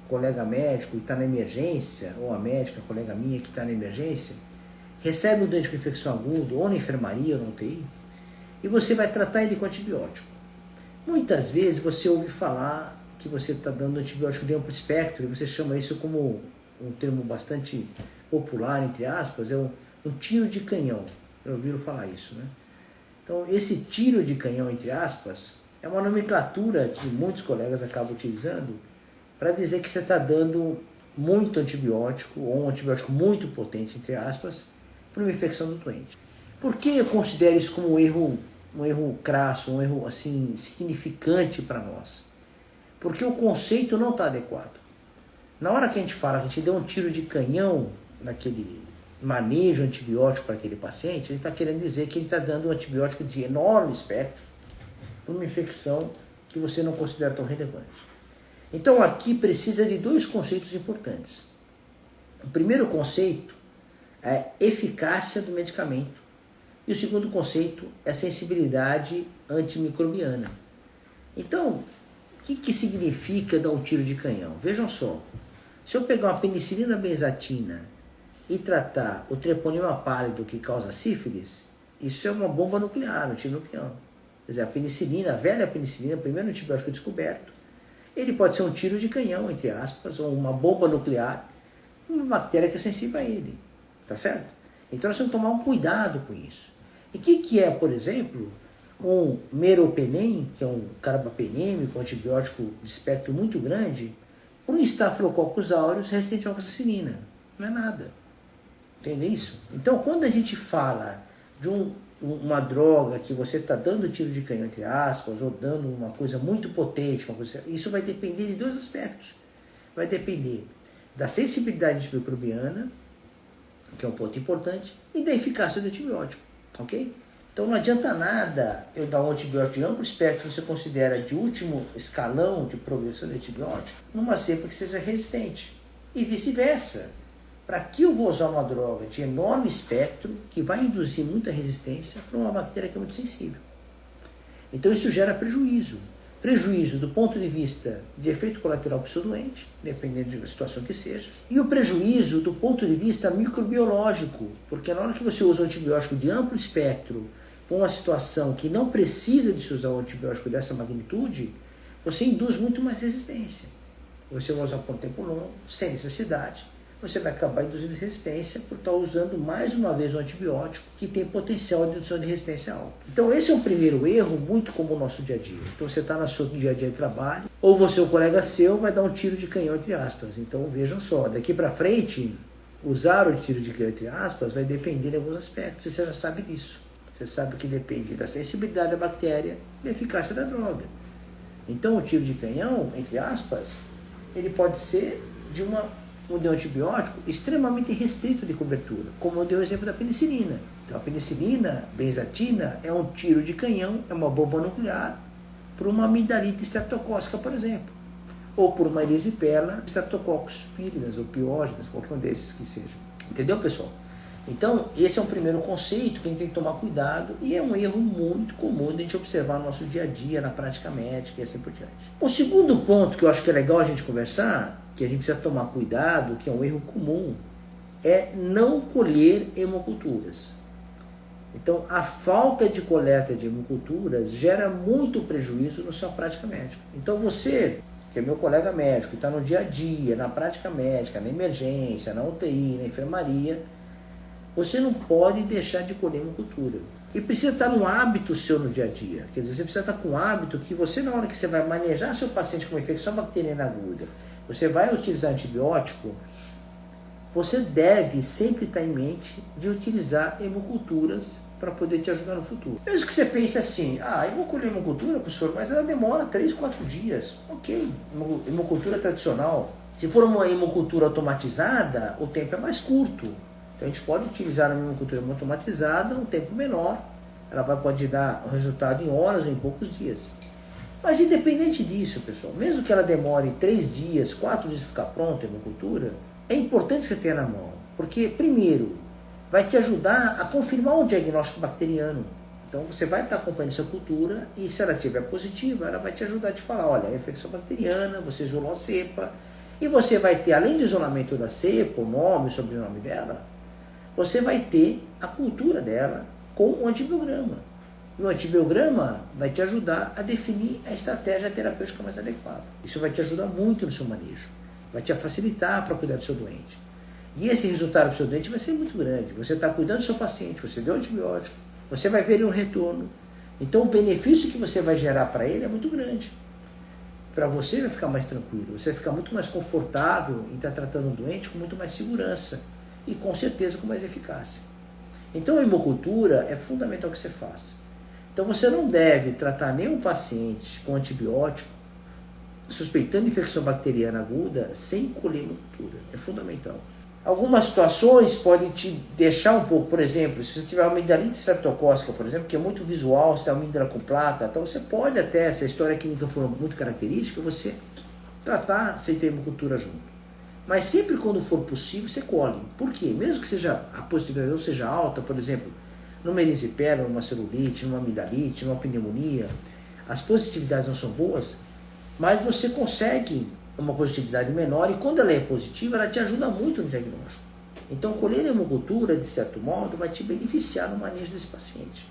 colega médico e está na emergência, ou a médica, colega minha que está na emergência, recebe um doente com infecção aguda, ou na enfermaria, ou na UTI, e você vai tratar ele com antibiótico. Muitas vezes você ouve falar que você está dando antibiótico de amplo espectro, e você chama isso como um termo bastante popular, entre aspas, é um tiro de canhão. Já ouviram falar isso, né? Então, esse tiro de canhão, entre aspas, é uma nomenclatura que muitos colegas acabam utilizando para dizer que você está dando muito antibiótico, ou um antibiótico muito potente, entre aspas, para uma infecção do doente. Por que eu considero isso como um erro crasso, um erro assim, significante para nós? Porque o conceito não está adequado. Na hora que a gente fala que a gente deu um tiro de canhão naquele manejo antibiótico para aquele paciente, ele está querendo dizer que ele está dando um antibiótico de enorme espectro para uma infecção que você não considera tão relevante. Então aqui precisa de dois conceitos importantes. O primeiro conceito é eficácia do medicamento e o segundo conceito é sensibilidade antimicrobiana. Então, o que significa dar um tiro de canhão? Vejam só, se eu pegar uma penicilina benzatina e tratar o treponema pálido que causa sífilis, isso é uma bomba nuclear, um tiro no canhão. Quer dizer, a penicilina, a velha penicilina, o primeiro antibiótico descoberto, ele pode ser um tiro de canhão, entre aspas, ou uma bomba nuclear, uma bactéria que é sensível a ele, tá certo? Então nós temos que tomar um cuidado com isso. E o que é, por exemplo, um meropenem, que é um carbapenêmico, um antibiótico de espectro muito grande, para um Staphylococcus aureus resistente à amoxicilina? Não é nada. Entende isso? Então, quando a gente fala de uma droga que você está dando tiro de canhão, entre aspas, ou dando uma coisa muito potente, isso vai depender de dois aspectos. Vai depender da sensibilidade antimicrobiana, que é um ponto importante, e da eficácia do antibiótico, ok? Então não adianta nada eu dar um antibiótico de amplo espectro que você considera de último escalão de progressão de antibiótico numa cepa que seja resistente, e vice-versa. Para que eu vou usar uma droga de enorme espectro que vai induzir muita resistência para uma bactéria que é muito sensível? Então isso gera prejuízo. Prejuízo do ponto de vista de efeito colateral para o seu doente, dependendo da situação que seja, e o prejuízo do ponto de vista microbiológico, porque na hora que você usa um antibiótico de amplo espectro para uma situação que não precisa de se usar um antibiótico dessa magnitude, você induz muito mais resistência. Você vai usar por um tempo longo, sem necessidade, você vai acabar induzindo resistência por estar usando mais uma vez um antibiótico que tem potencial de indução de resistência alta. Então esse é um primeiro erro muito comum no nosso dia a dia. Então você está no seu dia a dia de trabalho, ou você, o colega seu, vai dar um tiro de canhão, entre aspas. Então vejam só, daqui para frente, usar o tiro de canhão, entre aspas, vai depender de alguns aspectos, e você já sabe disso. Você sabe que depende da sensibilidade da bactéria e da eficácia da droga. Então o tiro de canhão, entre aspas, ele pode ser de um antibiótico extremamente restrito de cobertura, como eu dei o exemplo da penicilina. Então a penicilina benzatina é um tiro de canhão, é uma bomba nuclear para uma amidalite estreptocócica, por exemplo, ou por uma erisipela, Streptococcus pyogenes ou piógenes, qualquer um desses que seja. Entendeu, pessoal? Então esse é um primeiro conceito que a gente tem que tomar cuidado, e é um erro muito comum de a gente observar no nosso dia a dia, na prática médica e assim por diante. O segundo ponto que eu acho que é legal a gente conversar, que a gente precisa tomar cuidado, que é um erro comum, é não colher hemoculturas. Então, a falta de coleta de hemoculturas gera muito prejuízo na sua prática médica. Então, você, que é meu colega médico, que está no dia a dia, na prática médica, na emergência, na UTI, na enfermaria, você não pode deixar de colher hemocultura. E precisa estar no hábito seu no dia a dia. Quer dizer, você precisa estar com um hábito que você, na hora que você vai manejar seu paciente com uma infecção bacteriana aguda, você vai utilizar antibiótico, você deve sempre estar em mente de utilizar hemoculturas para poder te ajudar no futuro. Mesmo que você pense assim, eu vou colher hemocultura, professor, mas ela demora 3, 4 dias. Ok, hemocultura tradicional. Se for uma hemocultura automatizada, o tempo é mais curto. Então a gente pode utilizar uma hemocultura automatizada um tempo menor. Ela pode dar o resultado em horas ou em poucos dias. Mas independente disso, pessoal, mesmo que ela demore 3 dias, 4 dias para ficar pronta a hemocultura, é importante que você tenha na mão. Porque, primeiro, vai te ajudar a confirmar o diagnóstico bacteriano. Então você vai estar acompanhando essa cultura e se ela estiver positiva, ela vai te ajudar a te falar, olha, é infecção bacteriana, você isolou a cepa, E você vai ter, além do isolamento da cepa, o nome, o sobrenome dela, você vai ter a cultura dela com o antibiograma. E o antibiograma vai te ajudar a definir a estratégia terapêutica mais adequada. Isso vai te ajudar muito no seu manejo. Vai te facilitar para cuidar do seu doente. E esse resultado do seu doente vai ser muito grande. Você está cuidando do seu paciente, você deu antibiótico, você vai ver um retorno. Então o benefício que você vai gerar para ele é muito grande. Para você vai ficar mais tranquilo, você vai ficar muito mais confortável em estar tratando um doente com muito mais segurança e com certeza com mais eficácia. Então a hemocultura é fundamental que você faça. Então você não deve tratar nenhum paciente com antibiótico suspeitando infecção bacteriana aguda sem colher hemocultura. É fundamental. Algumas situações podem te deixar um pouco, por exemplo, se você tiver uma amigdalite streptocócica, por exemplo, que é muito visual, se tem uma amígdala com placa, então você pode até, se a história clínica for muito característica, você tratar sem ter hemocultura junto. Mas sempre quando for possível, você colhe. Por quê? Mesmo que seja a possibilidade seja alta, por exemplo, numa erisipela, numa celulite, numa amigdalite, numa pneumonia, as positividades não são boas, mas você consegue uma positividade menor, e quando ela é positiva, ela te ajuda muito no diagnóstico. Então, colher a hemocultura, de certo modo, vai te beneficiar no manejo desse paciente.